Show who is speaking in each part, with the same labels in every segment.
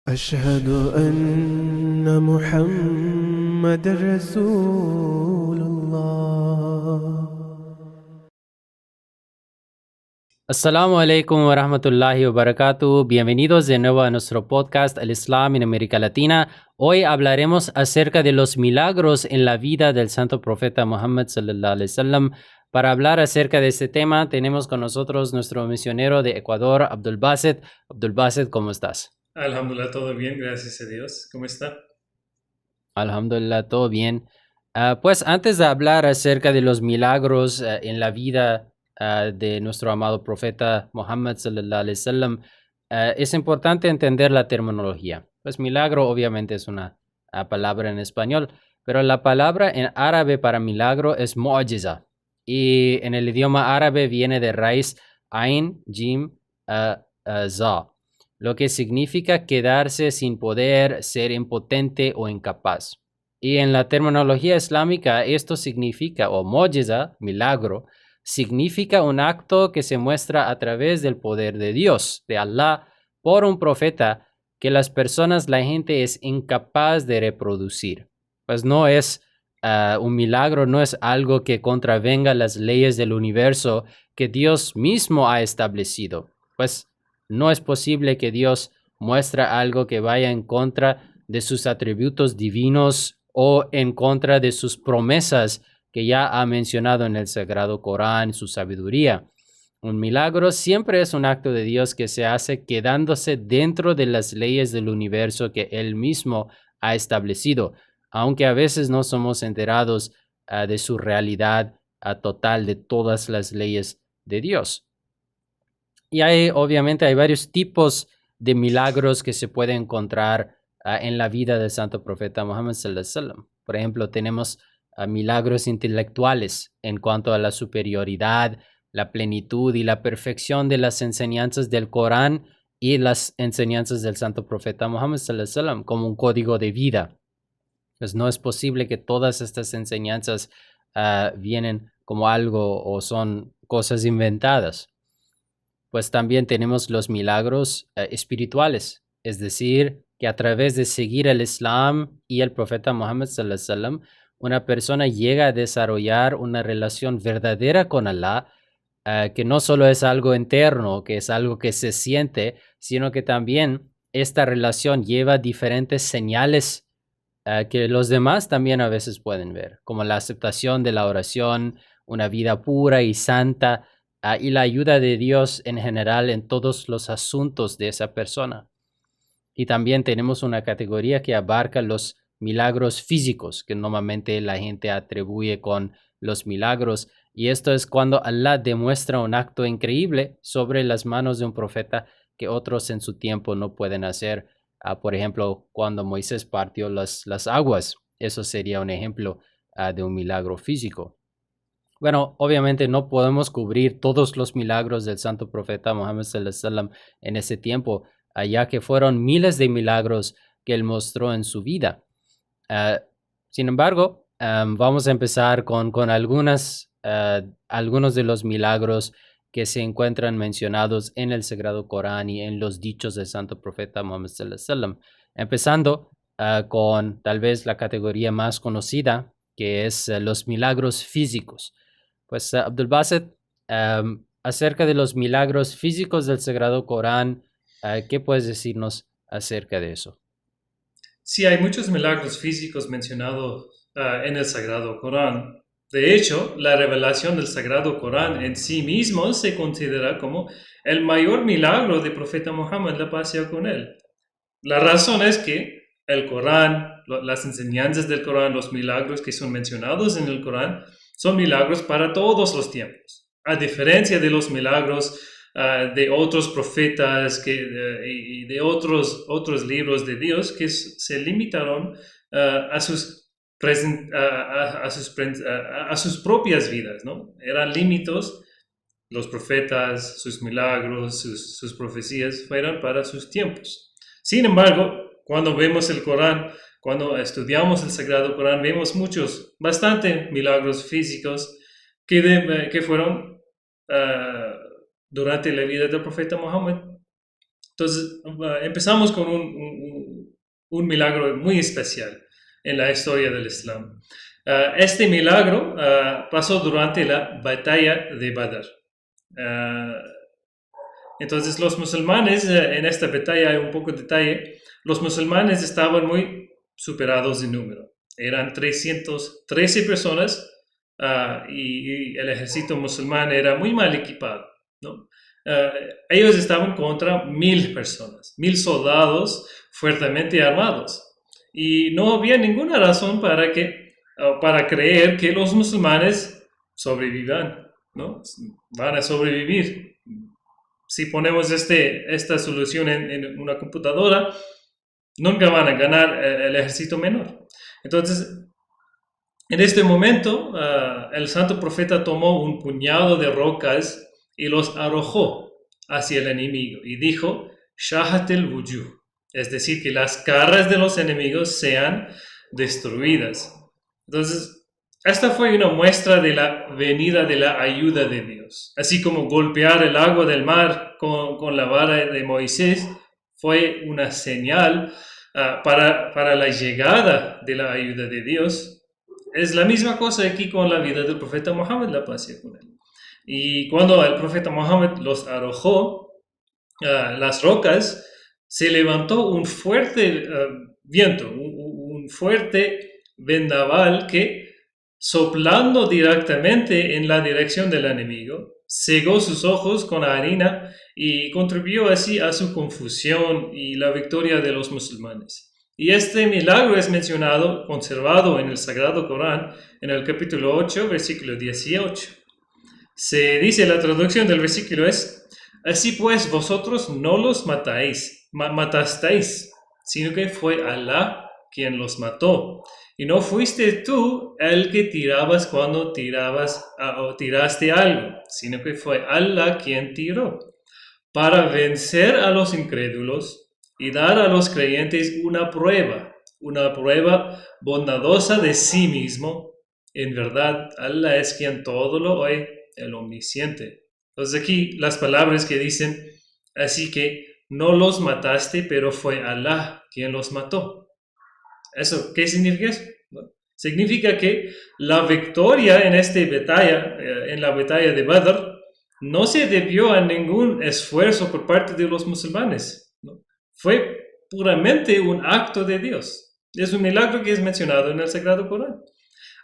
Speaker 1: أشهد أن محمد رسول الله.
Speaker 2: Assalamu alaikum wa rahmatullahi wa barakatuh. Bienvenidos de nuevo a nuestro podcast El Islam en América Latina. Hoy hablaremos acerca de los milagros en la vida del santo profeta Muhammad sallallahu alaihi wasallam. Para hablar acerca de este tema, tenemos con nosotros nuestro misionero de Ecuador, Abdul Basit. Abdul Basit, ¿cómo estás?
Speaker 3: Alhamdulillah, todo bien, gracias a Dios. ¿Cómo está?
Speaker 2: Alhamdulillah, todo bien. Pues antes de hablar acerca de los milagros en la vida de nuestro amado profeta Muhammad sallallahu alaihi wasallam, es importante entender la terminología. Pues milagro obviamente es una palabra en español, pero la palabra en árabe para milagro es mu'jiza. Y en el idioma árabe viene de raíz ain, jim, za, lo que significa quedarse sin poder, ser impotente o incapaz. Y en la terminología islámica esto significa, o mu'jiza, milagro, significa un acto que se muestra a través del poder de Dios, de Allah, por un profeta que las personas, la gente es incapaz de reproducir. Pues no es un milagro, no es algo que contravenga las leyes del universo que Dios mismo ha establecido. Pues no es posible que Dios muestre algo que vaya en contra de sus atributos divinos o en contra de sus promesas que ya ha mencionado en el Sagrado Corán, su sabiduría. Un milagro siempre es un acto de Dios que se hace quedándose dentro de las leyes del universo que Él mismo ha establecido, aunque a veces no somos enterados de su realidad total de todas las leyes de Dios. Y obviamente hay varios tipos de milagros que se pueden encontrar en la vida del santo profeta Muhammad sallallahu alaihi wasallam. Por ejemplo, tenemos milagros intelectuales en cuanto a la superioridad, la plenitud y la perfección de las enseñanzas del Corán y las enseñanzas del santo profeta Muhammad sallallahu alaihi wasallam como un código de vida. Pues no es posible que todas estas enseñanzas vienen como algo o son cosas inventadas. Pues también tenemos los milagros espirituales, es decir, que a través de seguir el Islam y el profeta Muhammad sallallahu alaihi wasallam, una persona llega a desarrollar una relación verdadera con Allah, que no solo es algo interno, que es algo que se siente, sino que también esta relación lleva diferentes señales que los demás también a veces pueden ver, como la aceptación de la oración, una vida pura y santa, y la ayuda de Dios en general en todos los asuntos de esa persona. Y también tenemos una categoría que abarca los milagros físicos, que normalmente la gente atribuye con los milagros. Y esto es cuando Allah demuestra un acto increíble sobre las manos de un profeta que otros en su tiempo no pueden hacer. Por ejemplo, cuando Moisés partió las aguas. Eso sería un ejemplo de un milagro físico. Bueno, obviamente no podemos cubrir todos los milagros del santo profeta Muhammad sallallahu alaihi wasallam en ese tiempo, ya que fueron miles de milagros que él mostró en su vida. Uh, Sin embargo, vamos a empezar con algunos de los milagros que se encuentran mencionados en el Sagrado Corán y en los dichos del santo profeta Muhammad sallallahu alaihi wasallam. Empezando con tal vez la categoría más conocida, que es los milagros físicos. Pues Abdul Basit, acerca de los milagros físicos del Sagrado Corán, ¿qué puedes decirnos acerca de eso?
Speaker 3: Sí, hay muchos milagros físicos mencionados en el Sagrado Corán. De hecho, la revelación del Sagrado Corán en sí mismo se considera como el mayor milagro del profeta Muhammad, la paz sea con él. La razón es que el Corán, las enseñanzas del Corán, los milagros que son mencionados en el Corán, son milagros para todos los tiempos. A diferencia de los milagros de otros profetas y de otros libros de Dios que se limitaron a sus propias vidas, ¿no? Eran límites, los profetas, sus milagros, sus profecías fueron para sus tiempos. Sin embargo, cuando vemos el Corán, cuando estudiamos el Sagrado Corán, vemos bastante milagros físicos que fueron durante la vida del profeta Muhammad. Entonces, empezamos con un milagro muy especial en la historia del Islam. Este milagro pasó durante la batalla de Badr. Entonces los musulmanes, en esta batalla hay un poco de detalle, los musulmanes estaban muy superados en número. Eran 313 personas y el ejército musulmán era muy mal equipado, ¿no? Ellos estaban contra 1000 personas, 1000 soldados fuertemente armados. Y no había ninguna razón para creer que los musulmanes sobrevivan, ¿no? Van a sobrevivir. Si ponemos esta solución en una computadora, nunca van a ganar el ejército menor. Entonces, en este momento, el santo profeta tomó un puñado de rocas y los arrojó hacia el enemigo y dijo, Shahat el-wujuh, es decir, que las caras de los enemigos sean destruidas. Entonces, esta fue una muestra de la venida de la ayuda de Dios. Así como golpear el agua del mar con la vara de Moisés fue una señal para la llegada de la ayuda de Dios. Es la misma cosa aquí con la vida del profeta Muhammad, la paz sea con él. Y cuando el profeta Muhammad los arrojó, las rocas, se levantó un fuerte viento, un fuerte vendaval que, soplando directamente en la dirección del enemigo, cegó sus ojos con harina y contribuyó así a su confusión y la victoria de los musulmanes. Y este milagro es mencionado, conservado en el Sagrado Corán, en el capítulo 8, versículo 18. Se dice, la traducción del versículo es, así pues vosotros no los matasteis, sino que fue Alá quien los mató. Y no fuiste tú el que tirabas cuando tiraste algo, sino que fue Alá quien tiró, para vencer a los incrédulos y dar a los creyentes una prueba bondadosa de sí mismo. En verdad, Alá es quien todo lo oye, el omnisciente. Entonces aquí las palabras que dicen, así que no los mataste, pero fue Alá quien los mató. ¿Eso qué significa eso? Bueno, significa que la victoria en la batalla de Badr, no se debió a ningún esfuerzo por parte de los musulmanes, ¿no? Fue puramente un acto de Dios. Es un milagro que es mencionado en el Sagrado Corán.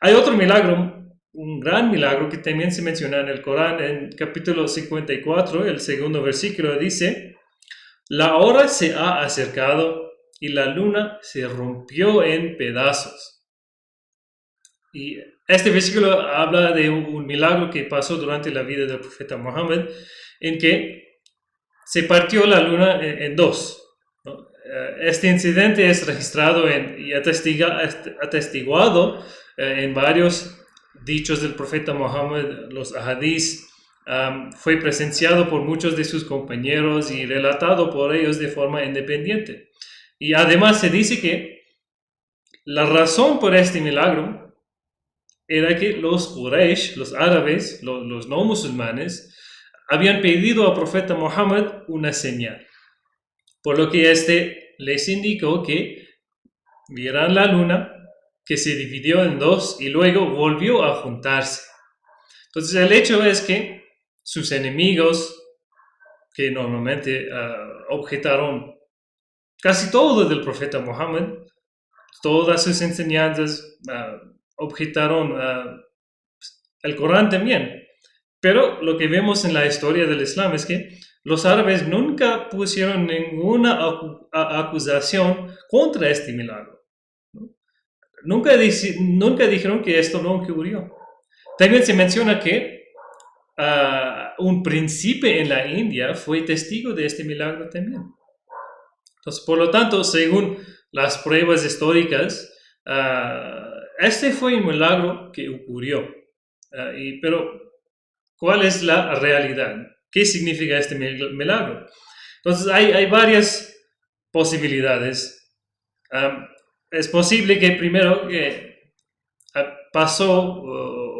Speaker 3: Hay otro milagro, un gran milagro que también se menciona en el Corán, en capítulo 54, el segundo versículo dice, la hora se ha acercado y la luna se rompió en pedazos. Y este versículo habla de un milagro que pasó durante la vida del profeta Muhammad, en que se partió la luna en dos, ¿no? Este incidente es registrado y atestiguado en varios dichos del profeta Muhammad, los ahadís. Fue presenciado por muchos de sus compañeros y relatado por ellos de forma independiente. Y además se dice que la razón por este milagro era que los Quraysh, los árabes, los no musulmanes, habían pedido al profeta Muhammad una señal, por lo que este les indicó que vieran la luna, que se dividió en dos y luego volvió a juntarse. Entonces el hecho es que sus enemigos, que normalmente objetaron casi todo del profeta Muhammad, todas sus enseñanzas, objetaron el Corán también. Pero lo que vemos en la historia del Islam es que los árabes nunca pusieron ninguna acusación contra este milagro, ¿no? Nunca dijeron que esto no ocurrió. También se menciona que un príncipe en la India fue testigo de este milagro también. Entonces, por lo tanto, según las pruebas históricas, este fue un milagro que ocurrió. Pero, ¿cuál es la realidad? ¿Qué significa este milagro? Entonces, hay varias posibilidades. Es posible que primero pasó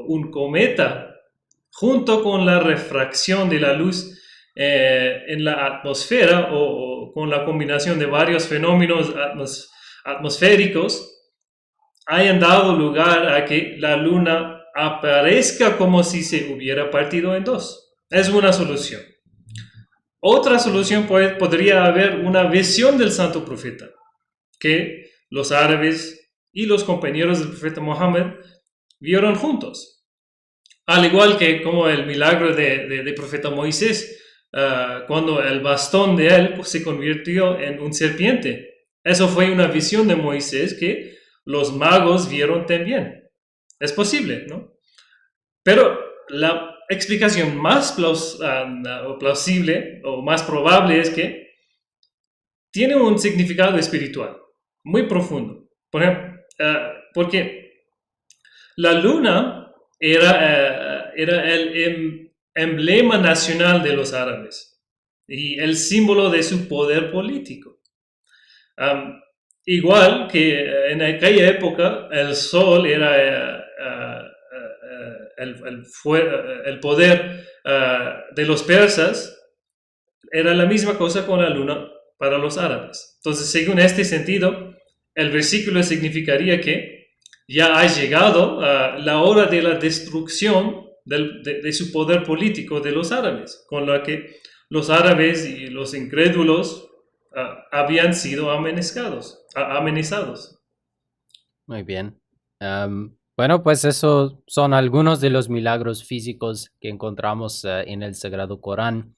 Speaker 3: un cometa junto con la refracción de la luz en la atmósfera o con la combinación de varios fenómenos atmosféricos hayan dado lugar a que la luna aparezca como si se hubiera partido en dos. Es una solución. Otra solución podría haber una visión del santo profeta, que los árabes y los compañeros del profeta Mohammed vieron juntos. Al igual que como el milagro de profeta Moisés, cuando el bastón de él se convirtió en un serpiente. Eso fue una visión de Moisés que los magos vieron también. Es posible, ¿no? Pero la explicación más plausible o más probable es que tiene un significado espiritual muy profundo. Por ejemplo, porque la luna era el emblema nacional de los árabes y el símbolo de su poder político. Igual que en aquella época el sol era el poder de los persas, era la misma cosa con la luna para los árabes. Entonces, según este sentido, el versículo significaría que ya ha llegado la hora de la destrucción de su poder político de los árabes, con la que los árabes y los incrédulos habían sido amenazados.
Speaker 2: Muy bien. Bueno, pues esos son algunos de los milagros físicos que encontramos en el Sagrado Corán.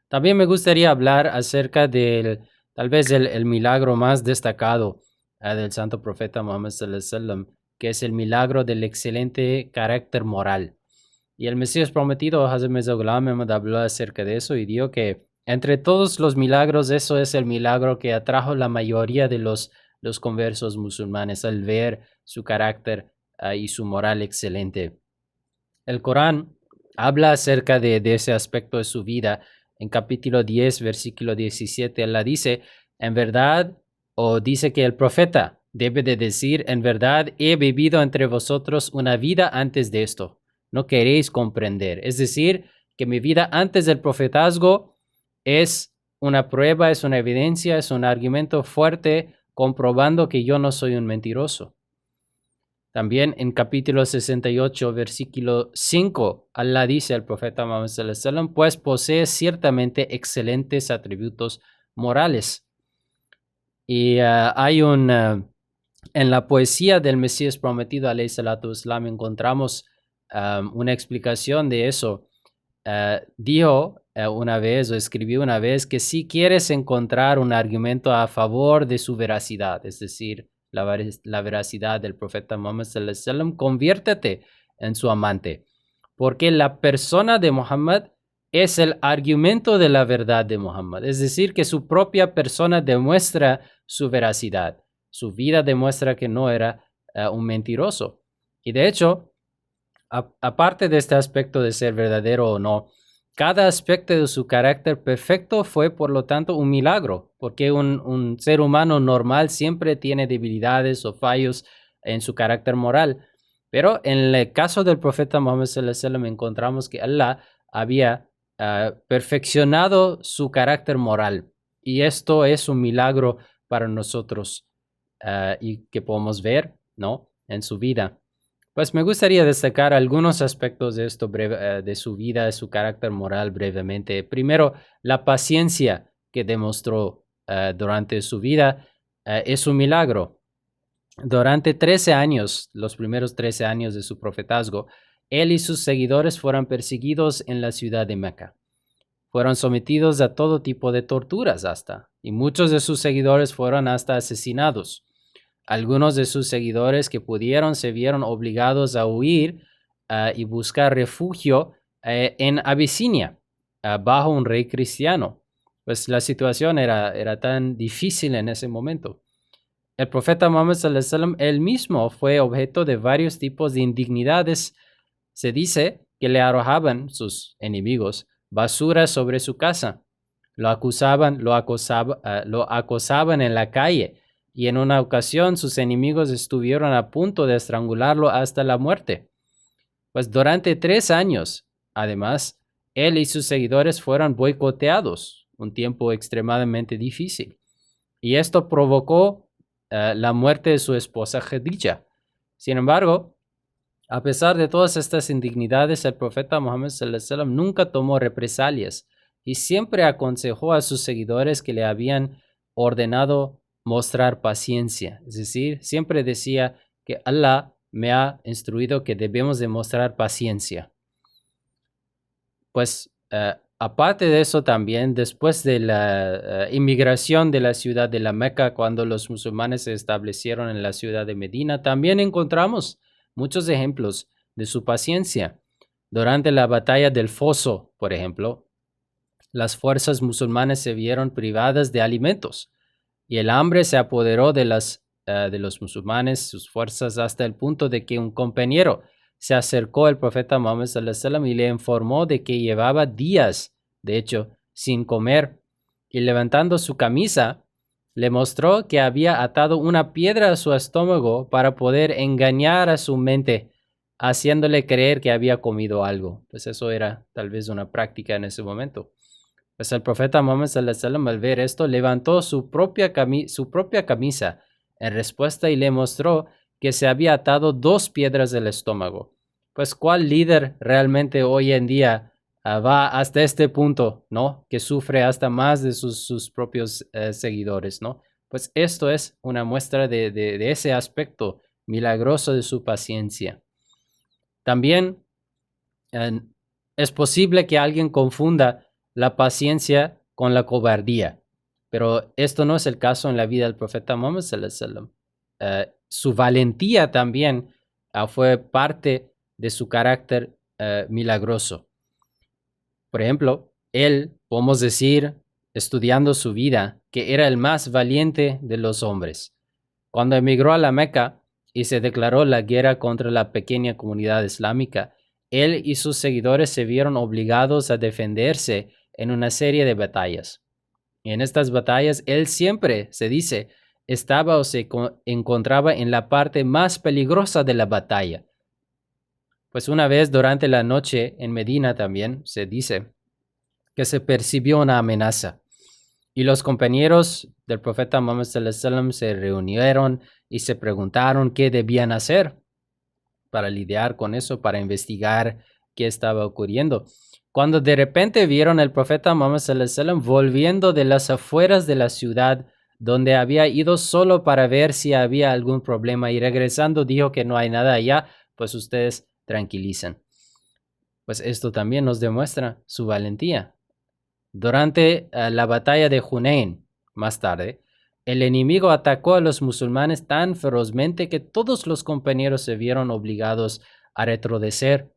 Speaker 2: También me gustaría hablar acerca tal vez el milagro más destacado del santo profeta Muhammad sallallahu alaihi wasallam, que es el milagro del excelente carácter moral. Y el Mesías prometido, Hazrat Mirza Ghulam Ahmad, habló acerca de eso y dijo que entre todos los milagros, eso es el milagro que atrajo la mayoría de los conversos musulmanes al ver su carácter y su moral excelente. El Corán habla acerca de ese aspecto de su vida. En capítulo 10, versículo 17, Allah dice, en verdad, o dice que el profeta debe de decir, en verdad he vivido entre vosotros una vida antes de esto. No queréis comprender. Es decir, que mi vida antes del profetazgo es una prueba, es una evidencia, es un argumento fuerte comprobando que yo no soy un mentiroso. También en capítulo 68, versículo 5, Allah dice al profeta Muhammad sallallahu alaihi wasallam, pues posee ciertamente excelentes atributos morales. Y hay en la poesía del Mesías prometido, alayhi salatu wassalam, encontramos una explicación de eso. Dijo una vez o escribió una vez que si quieres encontrar un argumento a favor de su veracidad, es decir, la veracidad del profeta Muhammad sallallahu alaihi wasallam, conviértete en su amante, porque la persona de Muhammad es el argumento de la verdad de Muhammad, es decir, que su propia persona demuestra su veracidad, su vida demuestra que no era un mentiroso. Y de hecho, aparte de este aspecto de ser verdadero o no, cada aspecto de su carácter perfecto fue, por lo tanto, un milagro, porque un ser humano normal siempre tiene debilidades o fallos en su carácter moral. Pero en el caso del profeta Muhammad sallallahu alaihi wasallam encontramos que Allah había perfeccionado su carácter moral. Y esto es un milagro para nosotros y que podemos ver, ¿no?, en su vida. Pues me gustaría destacar algunos aspectos de esto de su vida, de su carácter moral brevemente. Primero, la paciencia que demostró durante su vida es un milagro. Durante 13 años, los primeros 13 años de su profetazgo, él y sus seguidores fueron perseguidos en la ciudad de Meca. Fueron sometidos a todo tipo de torturas y muchos de sus seguidores fueron hasta asesinados. Algunos de sus seguidores que pudieron se vieron obligados a huir y buscar refugio en Abisinia, bajo un rey cristiano. Pues la situación era tan difícil en ese momento. El profeta Muhammad sallallahu alaihi wasallam él mismo fue objeto de varios tipos de indignidades. Se dice que le arrojaban sus enemigos basura sobre su casa. Lo acosaban en la calle. Y en una ocasión sus enemigos estuvieron a punto de estrangularlo hasta la muerte. Pues durante 3 años, además, él y sus seguidores fueron boicoteados, un tiempo extremadamente difícil. Y esto provocó la muerte de su esposa Khadija. Sin embargo, a pesar de todas estas indignidades, el profeta Muhammad sallallahu alaihi wasallam nunca tomó represalias y siempre aconsejó a sus seguidores que le habían ordenado mostrar paciencia. Es decir, siempre decía que Allah me ha instruido que debemos demostrar paciencia. Pues aparte de eso también, después de la inmigración de la ciudad de la Meca, cuando los musulmanes se establecieron en la ciudad de Medina, también encontramos muchos ejemplos de su paciencia. Durante la batalla del Foso, por ejemplo, las fuerzas musulmanas se vieron privadas de alimentos y el hambre se apoderó de los musulmanes, sus fuerzas, hasta el punto de que un compañero se acercó al profeta Muhammad sallallahu alaihi wasallam y le informó de que llevaba días, de hecho, sin comer, y levantando su camisa, le mostró que había atado una piedra a su estómago para poder engañar a su mente, haciéndole creer que había comido algo. Pues eso era tal vez una práctica en ese momento. Pues el profeta Muhammad sallallahu alaihi wasallam, al ver esto, levantó su propia camisa en respuesta y le mostró que se había atado 2 piedras del estómago. Pues ¿cuál líder realmente hoy en día va hasta este punto, ¿no? Que sufre hasta más de sus propios seguidores, ¿no? Pues esto es una muestra de ese aspecto milagroso de su paciencia. También es posible que alguien confunda la paciencia con la cobardía, pero esto no es el caso en la vida del profeta Muhammad sallallahu alaihi wasallam. Su valentía también fue parte de su carácter milagroso. Por ejemplo, él, podemos decir, estudiando su vida, que era el más valiente de los hombres. Cuando emigró a la Meca y se declaró la guerra contra la pequeña comunidad islámica, él y sus seguidores se vieron obligados a defenderse en una serie de batallas. Y en estas batallas, él siempre, se dice, estaba o se encontraba en la parte más peligrosa de la batalla. Pues una vez durante la noche en Medina también se dice que se percibió una amenaza y los compañeros del profeta Muhammad sallallahu alaihi wasallam se reunieron y se preguntaron qué debían hacer para lidiar con eso, para investigar qué estaba ocurriendo. Cuando de repente vieron al profeta Muhammad sallallahu alaihi wasallam volviendo de las afueras de la ciudad donde había ido solo para ver si había algún problema y regresando dijo que no hay nada allá, pues ustedes tranquilicen. Pues esto también nos demuestra su valentía. Durante la batalla de Hunayn, más tarde, el enemigo atacó a los musulmanes tan ferozmente que todos los compañeros se vieron obligados a retroceder.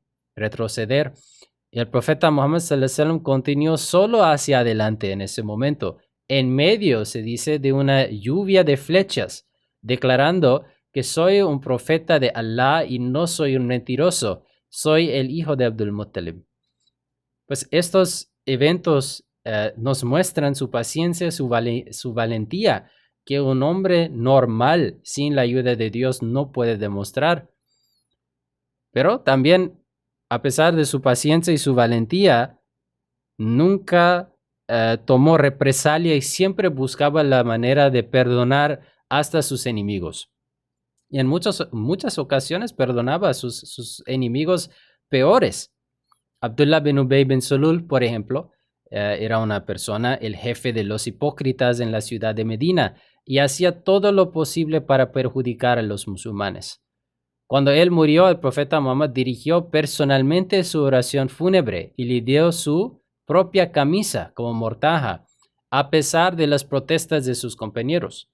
Speaker 2: Y el profeta Muhammad sallallahu alaihi wasallam continuó solo hacia adelante en ese momento, en medio, se dice, de una lluvia de flechas, declarando que soy un profeta de Allah y no soy un mentiroso, soy el hijo de Abdul Muttalib. Pues estos eventos nos muestran su paciencia, su valentía, que un hombre normal sin la ayuda de Dios no puede demostrar. Pero también, a pesar de su paciencia y su valentía, nunca tomó represalia y siempre buscaba la manera de perdonar hasta sus enemigos. Y en muchas ocasiones perdonaba a sus enemigos peores. Abdullah bin Ubay bin Salul, por ejemplo, era una persona, el jefe de los hipócritas en la ciudad de Medina, y hacía todo lo posible para perjudicar a los musulmanes. Cuando él murió, el profeta Muhammad dirigió personalmente su oración fúnebre y le dio su propia camisa como mortaja, a pesar de las protestas de sus compañeros.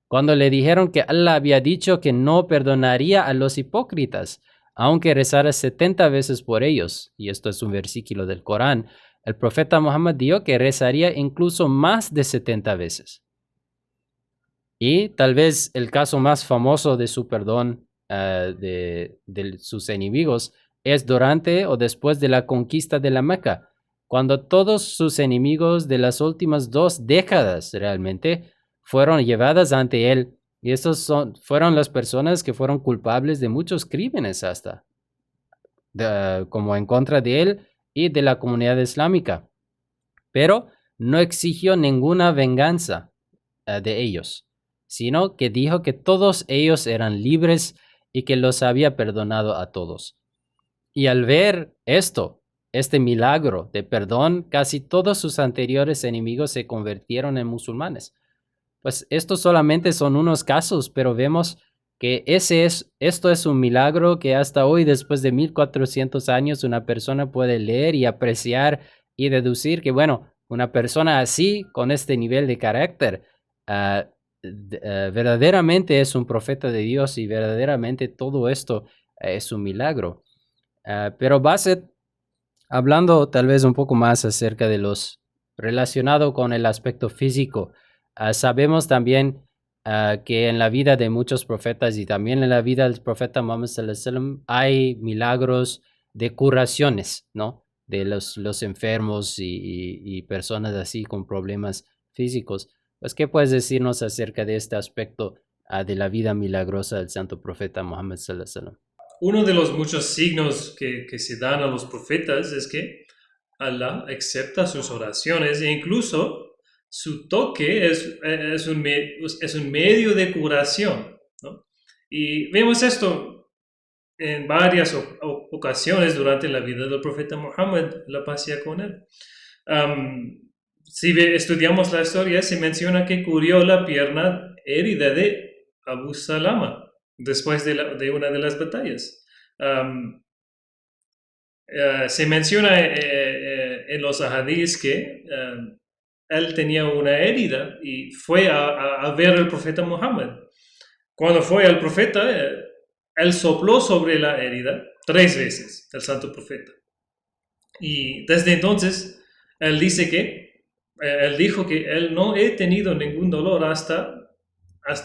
Speaker 2: Cuando le dijeron que Allah había dicho que no perdonaría a los hipócritas, aunque rezara 70 veces por ellos, y esto es un versículo del Corán, el profeta Muhammad dijo que rezaría incluso más de 70 veces. Y tal vez el caso más famoso de su perdón de sus enemigos es durante o después de la conquista de la Meca, cuando todos sus enemigos de las últimas 2 décadas realmente fueron llevadas ante él. Y estos fueron las personas que fueron culpables de muchos crímenes hasta, como en contra de él y de la comunidad islámica. Pero no exigió ninguna venganza de ellos. sino que dijo que todos ellos eran libres y que los había perdonado a todos. Y al ver este milagro de perdón, casi todos sus anteriores enemigos se convirtieron en musulmanes. Pues estos solamente son unos casos, pero vemos que esto es un milagro que hasta hoy, después de 1400 años, una persona puede leer y apreciar y deducir que, bueno, una persona así, con este nivel de carácter, verdaderamente es un profeta de Dios y verdaderamente todo esto es un milagro. Pero Bassett, hablando tal vez un poco más acerca de los relacionado con el aspecto físico, sabemos también que en la vida de muchos profetas y también en la vida del profeta Muhammad sallallahu alaihi wasallam hay milagros de curaciones, ¿no? De los enfermos y personas así con problemas físicos. Pues, ¿qué puedes decirnos acerca de este aspecto de la vida milagrosa del santo profeta Muhammad sallallahu alaihi wasallam?
Speaker 3: Uno de los muchos signos que se dan a los profetas es que Allah acepta sus oraciones e incluso su toque es un medio de curación, ¿no? Y vemos esto en varias ocasiones durante la vida del profeta Muhammad, la paz sea con él. Si estudiamos la historia, se menciona que curó la pierna herida de Abu Salama después de una de las batallas. Se menciona en los hadís que él tenía una herida y fue a ver al profeta Muhammad. Cuando fue al profeta, él sopló sobre la herida 3 veces, el santo profeta. Y desde entonces, él dijo que él no he tenido ningún dolor hasta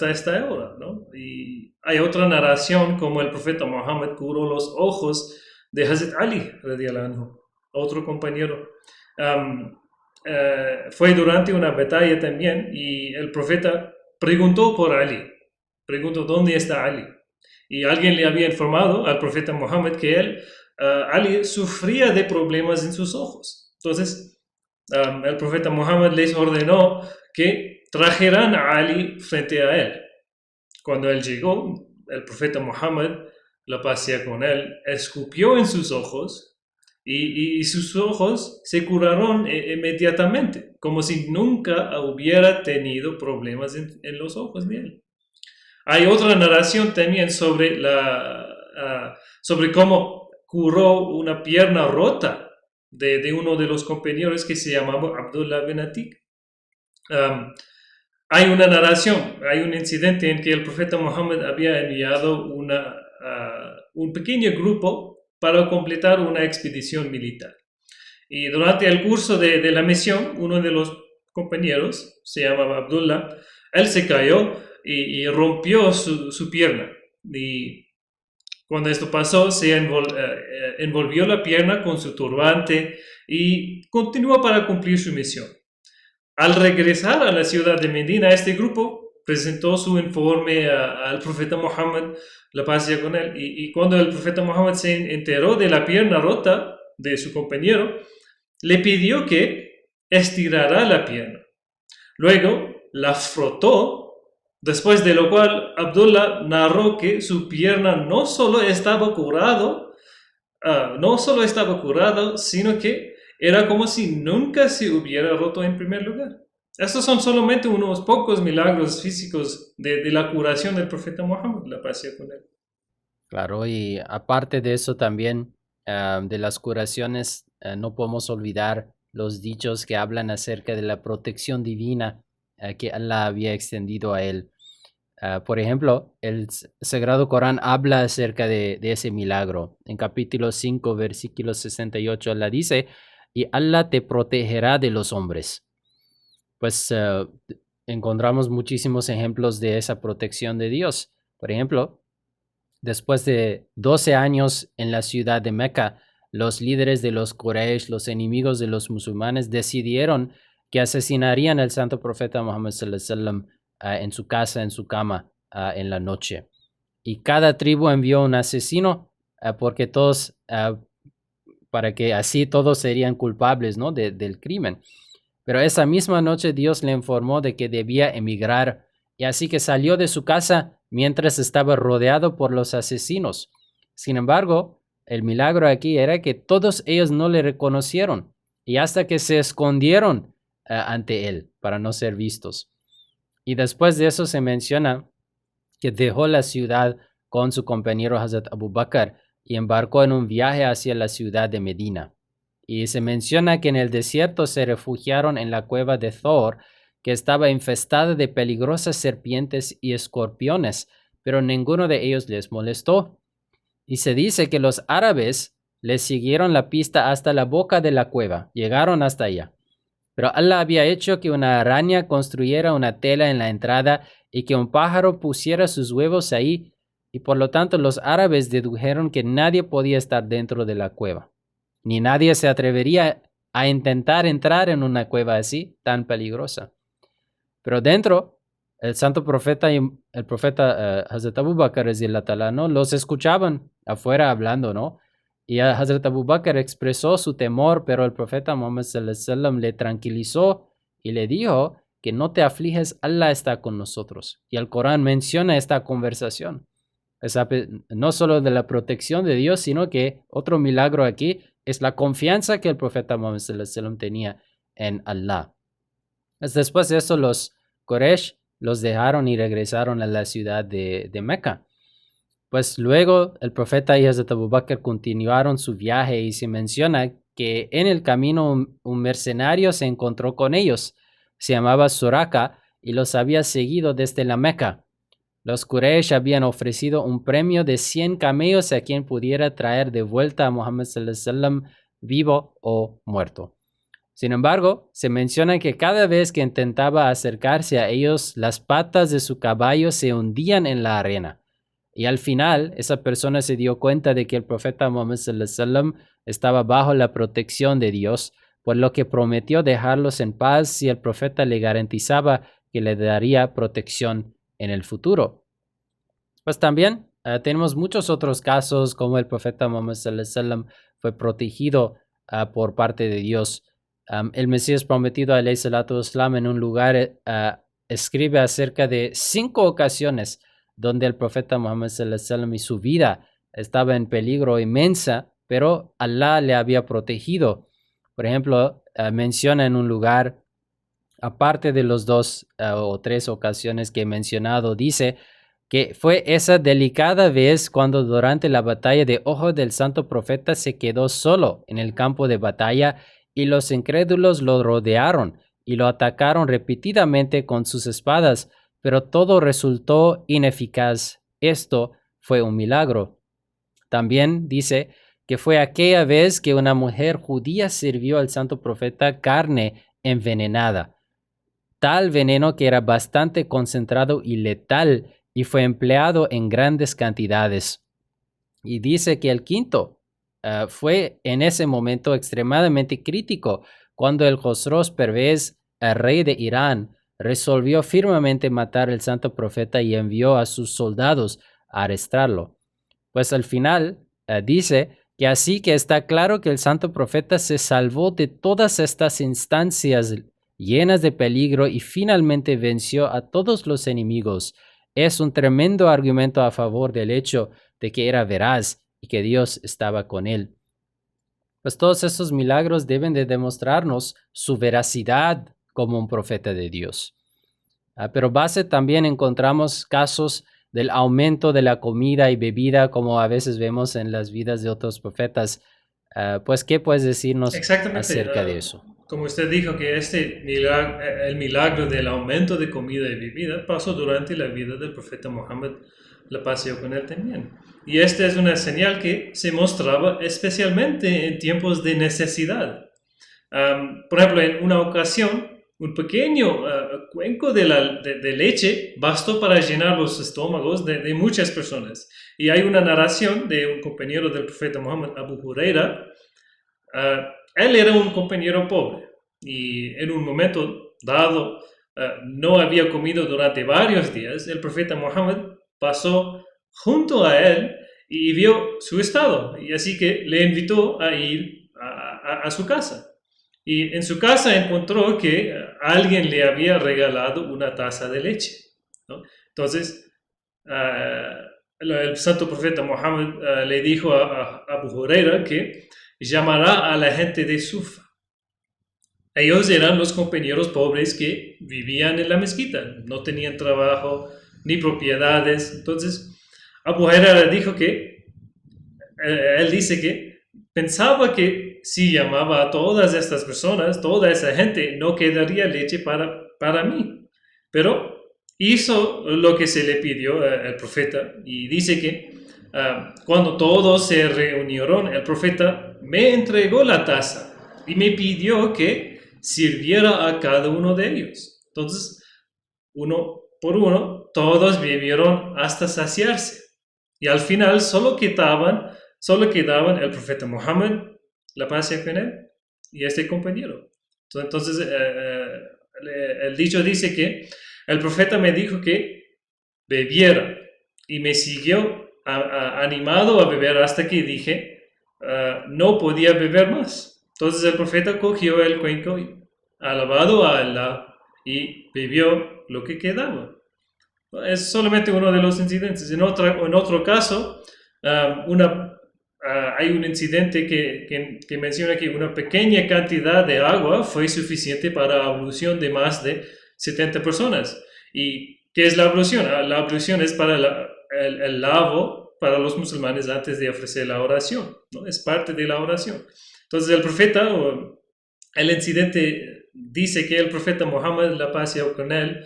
Speaker 3: esta hora, ¿no? Y hay otra narración como el profeta Muhammad curó los ojos de Hazrat Ali, radiyallahu anhu, otro compañero. Fue durante una batalla también y el profeta preguntó por Ali, preguntó dónde está Ali. Y alguien le había informado al profeta Muhammad que Ali sufría de problemas en sus ojos. Entonces, el profeta Muhammad les ordenó que trajeran a Ali frente a él. Cuando él llegó, el profeta Muhammad, la paz sea con él, escupió en sus ojos y sus ojos se curaron inmediatamente, como si nunca hubiera tenido problemas en los ojos de él. Hay otra narración también sobre cómo curó una pierna rota de uno de los compañeros que se llamaba Abdullah bin Atik. Hay una narración, hay un incidente en que el profeta Muhammad había enviado un pequeño grupo para completar una expedición militar. Y durante el curso de la misión, uno de los compañeros, se llamaba Abdullah, él se cayó y rompió su pierna. Y cuando esto pasó, se envolvió la pierna con su turbante y continuó para cumplir su misión. Al regresar a la ciudad de Medina, este grupo presentó su informe al profeta Muhammad, la paz sea con él, y cuando el profeta Muhammad se enteró de la pierna rota de su compañero, le pidió que estirara la pierna. Luego la frotó, después de lo cual Abdullah narró que su pierna no solo estaba curado, sino que era como si nunca se hubiera roto en primer lugar. Estos son solamente unos pocos milagros físicos de la curación del profeta Muhammad, la paz sea con él.
Speaker 2: Claro, y aparte de eso también, de las curaciones, no podemos olvidar los dichos que hablan acerca de la protección divina que Allah había extendido a él. Por ejemplo, el Sagrado Corán habla acerca de ese milagro. En capítulo 5, versículo 68, Allah dice, y Allah te protegerá de los hombres. Pues encontramos muchísimos ejemplos de esa protección de Dios. Por ejemplo, después de 12 años en la ciudad de Meca, los líderes de los Quraysh, los enemigos de los musulmanes, decidieron que asesinarían al santo profeta Muhammad sallallahu alaihi wasallam en su casa, en su cama, en la noche. Y cada tribu envió un asesino porque todos, para que así todos serían culpables, ¿no? del crimen. Pero esa misma noche Dios le informó de que debía emigrar y así que salió de su casa mientras estaba rodeado por los asesinos. Sin embargo, el milagro aquí era que todos ellos no le reconocieron y hasta que se escondieron ante él para no ser vistos. Y después de eso se menciona que dejó la ciudad con su compañero Hazrat Abu Bakr y embarcó en un viaje hacia la ciudad de Medina. Y se menciona que en el desierto se refugiaron en la cueva de Thor, que estaba infestada de peligrosas serpientes y escorpiones, pero ninguno de ellos les molestó. Y se dice que los árabes les siguieron la pista hasta la boca de la cueva, llegaron hasta allá. Pero Allah había hecho que una araña construyera una tela en la entrada y que un pájaro pusiera sus huevos ahí, y por lo tanto los árabes dedujeron que nadie podía estar dentro de la cueva, ni nadie se atrevería a intentar entrar en una cueva así, tan peligrosa. Pero dentro, el santo profeta y el profeta Hazrat Abu Bakr, ¿no?, los escuchaban afuera hablando, ¿no? Y Hazrat Abu Bakr expresó su temor, pero el profeta Muhammad sallallahu alaihi wasallam le tranquilizó y le dijo que no te afliges, Allah está con nosotros. Y el Corán menciona esta conversación. No solo de la protección de Dios, sino que otro milagro aquí es la confianza que el profeta Muhammad sallallahu alaihi wasallam tenía en Allah. Después de eso, los Quraysh los dejaron y regresaron a la ciudad de Meca. Pues luego el profeta y Hazrat Abu Bakr continuaron su viaje y se menciona que en el camino un mercenario se encontró con ellos. Se llamaba Suraka y los había seguido desde la Meca. Los Quraysh habían ofrecido un premio de 100 camellos a quien pudiera traer de vuelta a Muhammad sallallahu alaihi wasallam vivo o muerto. Sin embargo, se menciona que cada vez que intentaba acercarse a ellos, las patas de su caballo se hundían en la arena. Y al final, esa persona se dio cuenta de que el profeta Muhammad sallallahu alaihi wasallam estaba bajo la protección de Dios, por lo que prometió dejarlos en paz si el profeta le garantizaba que le daría protección en el futuro. Pues también tenemos muchos otros casos como el profeta Muhammad sallallahu alaihi wasallam fue protegido por parte de Dios. El Mesías prometido alayhi salatu wassalam en un lugar escribe acerca de 5 ocasiones donde el profeta Muhammad sallallahu alaihi wasallam y su vida estaba en peligro inmensa, pero Allah le había protegido. Por ejemplo, menciona en un lugar, aparte de los 2 o 3 ocasiones que he mencionado, dice que fue esa delicada vez cuando durante la batalla de Uhud el santo profeta se quedó solo en el campo de batalla y los incrédulos lo rodearon y lo atacaron repetidamente con sus espadas, pero todo resultó ineficaz. Esto fue un milagro. También dice que fue aquella vez que una mujer judía sirvió al santo profeta carne envenenada, tal veneno que era bastante concentrado y letal y fue empleado en grandes cantidades. Y dice que el quinto fue en ese momento extremadamente crítico cuando el Khosrow Pervez, el rey de Irán, resolvió firmemente matar al santo profeta y envió a sus soldados a arrestarlo. Pues al final dice que así que está claro que el santo profeta se salvó de todas estas instancias llenas de peligro y finalmente venció a todos los enemigos. Es un tremendo argumento a favor del hecho de que era veraz y que Dios estaba con él. Pues todos esos milagros deben de demostrarnos su veracidad como un profeta de Dios. Pero base también encontramos casos del aumento de la comida y bebida, como a veces vemos en las vidas de otros profetas. Pues, ¿qué puedes decirnos acerca de eso?
Speaker 3: Como usted dijo, que el milagro del aumento de comida y bebida pasó durante la vida del profeta Muhammad, la paz sea con él también. Y esta es una señal que se mostraba especialmente en tiempos de necesidad. Por ejemplo, en una ocasión, un pequeño cuenco de leche bastó para llenar los estómagos de muchas personas. Y hay una narración de un compañero del profeta Muhammad, Abu Huraira. Él era un compañero pobre y en un momento dado no había comido durante varios días. El profeta Muhammad pasó junto a él y vio su estado, y así que le invitó a ir a su casa. Y en su casa encontró que alguien le había regalado una taza de leche, ¿no? Entonces, el santo profeta Muhammad le dijo a Abu Huraira que llamará a la gente de Sufa. Ellos eran los compañeros pobres que vivían en la mezquita, no tenían trabajo ni propiedades. Entonces, Abu Huraira dijo que, él dice que pensaba que si llamaba a todas estas personas, toda esa gente, no quedaría leche para mí. Pero hizo lo que se le pidió al profeta y dice que cuando todos se reunieron, el profeta me entregó la taza y me pidió que sirviera a cada uno de ellos. Entonces, uno por uno, todos bebieron hasta saciarse. Y al final solo quedaban el profeta Muhammad, la paz sea con él, y este compañero. Entonces, el dicho dice que el profeta me dijo que bebiera y me siguió animado a beber hasta que dije no podía beber más. Entonces el profeta cogió el cuenco, alabado a Allah, y bebió lo que quedaba. Es solamente uno de los incidentes. En otro caso, hay un incidente que menciona que una pequeña cantidad de agua fue suficiente para la ablución de más de 70 personas. ¿Y qué es la ablución? La ablución es para el lavo para los musulmanes antes de ofrecer la oración, ¿no? Es parte de la oración. Entonces el profeta, el incidente dice que el profeta Muhammad, la paz sea con él,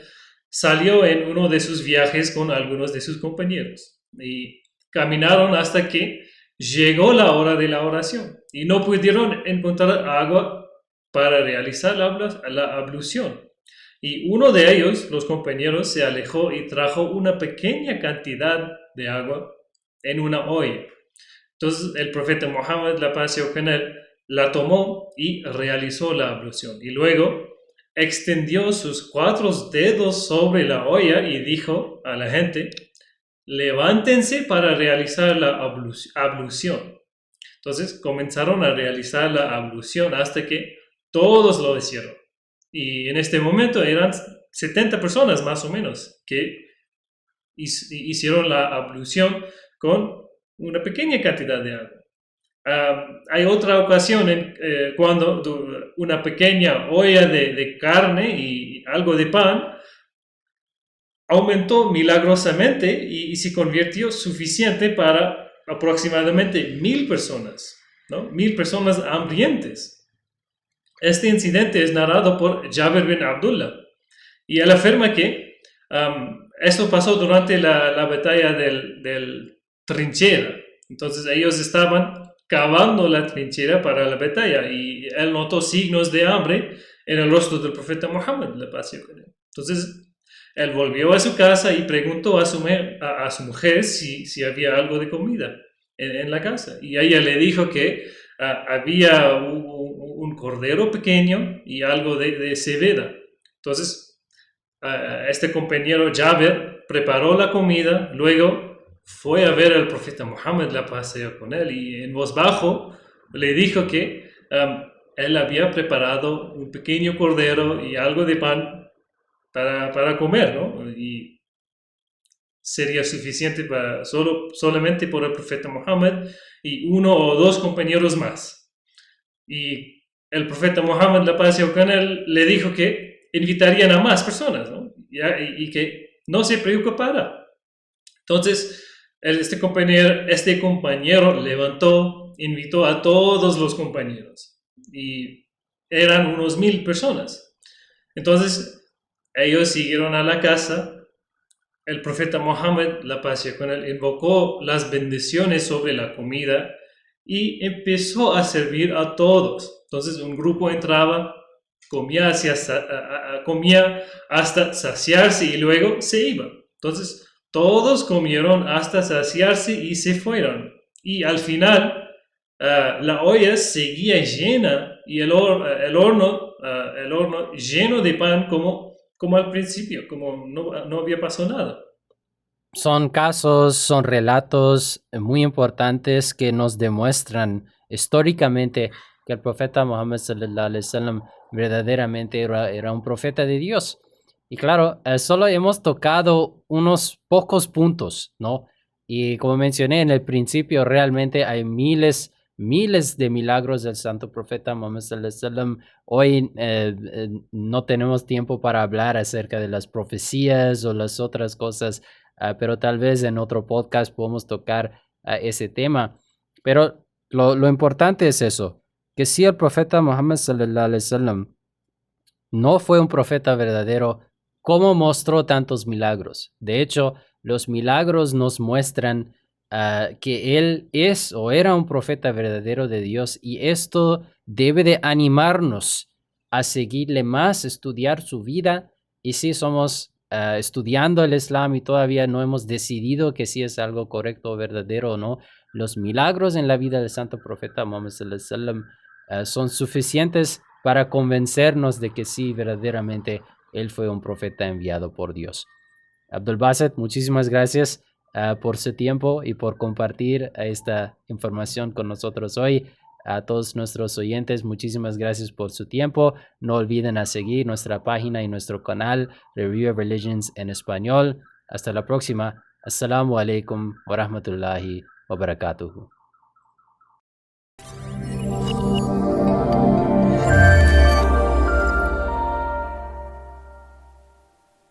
Speaker 3: salió en uno de sus viajes con algunos de sus compañeros y caminaron hasta que llegó la hora de la oración y no pudieron encontrar agua para realizar la ablución. Y uno de ellos, los compañeros, se alejó y trajo una pequeña cantidad de agua en una olla. Entonces el profeta Muhammad, la paz sea con él, la tomó y realizó la ablución. Y luego extendió sus 4 dedos sobre la olla y dijo a la gente: levántense para realizar la ablución. Entonces comenzaron a realizar la ablución hasta que todos lo hicieron. Y en este momento eran 70 personas más o menos que hicieron la ablución con una pequeña cantidad de agua. Hay otra ocasión cuando una pequeña olla de carne y algo de pan aumentó milagrosamente y se convirtió suficiente para aproximadamente 1000 personas, ¿no? 1000 personas hambrientes. Este incidente es narrado por Jabir bin Abdullah y él afirma que esto pasó durante la batalla del trinchera. Entonces ellos estaban cavando la trinchera para la batalla y él notó signos de hambre en el rostro del profeta Muhammad, la paz sea con él. Entonces él volvió a su casa y preguntó a su mujer si había algo de comida en la casa. Y ella le dijo que había un cordero pequeño y algo de cebada. Entonces este compañero Jabir preparó la comida, luego fue a ver al profeta Muhammad, la paz sea con él, y en voz bajo le dijo que él había preparado un pequeño cordero y algo de pan para comer, ¿no? Y sería suficiente solamente por el profeta Muhammad y 1 o 2 compañeros más. Y el profeta Muhammad, la paz sea con él, le dijo que invitarían a más personas, ¿no? Y que no se preocupara. Entonces este compañero levantó, invitó a todos los compañeros y eran unos 1000 personas. Entonces ellos siguieron a la casa. El profeta Muhammad, la paz sea con él, invocó las bendiciones sobre la comida y empezó a servir a todos. Entonces un grupo entraba, comía hasta saciarse y luego se iba. Entonces todos comieron hasta saciarse y se fueron. Y al final la olla seguía llena y el horno lleno de pan como al principio, como no había pasado nada.
Speaker 2: Son relatos muy importantes que nos demuestran históricamente que el profeta Muhammad sallallahu alaihi wasallam verdaderamente era un profeta de Dios. Y claro, solo hemos tocado unos pocos puntos, ¿no? Y como mencioné en el principio, realmente hay miles de milagros del santo profeta Muhammad sallallahu alaihi wasallam. Hoy no tenemos tiempo para hablar acerca de las profecías o las otras cosas, pero tal vez en otro podcast podemos tocar ese tema. Pero lo importante es eso, que si el profeta Muhammad sallallahu alaihi wasallam no fue un profeta verdadero, ¿cómo mostró tantos milagros? De hecho, los milagros nos muestran que él es o era un profeta verdadero de Dios, y esto debe de animarnos a seguirle más, estudiar su vida. Y si somos estudiando el Islam y todavía no hemos decidido que si es algo correcto o verdadero o no, los milagros en la vida del santo profeta Muhammad sallallahu alaihi wasallam son suficientes para convencernos de que sí, verdaderamente él fue un profeta enviado por Dios. Abdul Basit, muchísimas gracias por su tiempo y por compartir esta información con nosotros hoy. A todos nuestros oyentes, muchísimas gracias por su tiempo. No olviden a seguir nuestra página y nuestro canal Review of Religions en español. Hasta la próxima. Assalamu alaikum wa rahmatullahi wa barakatuhu.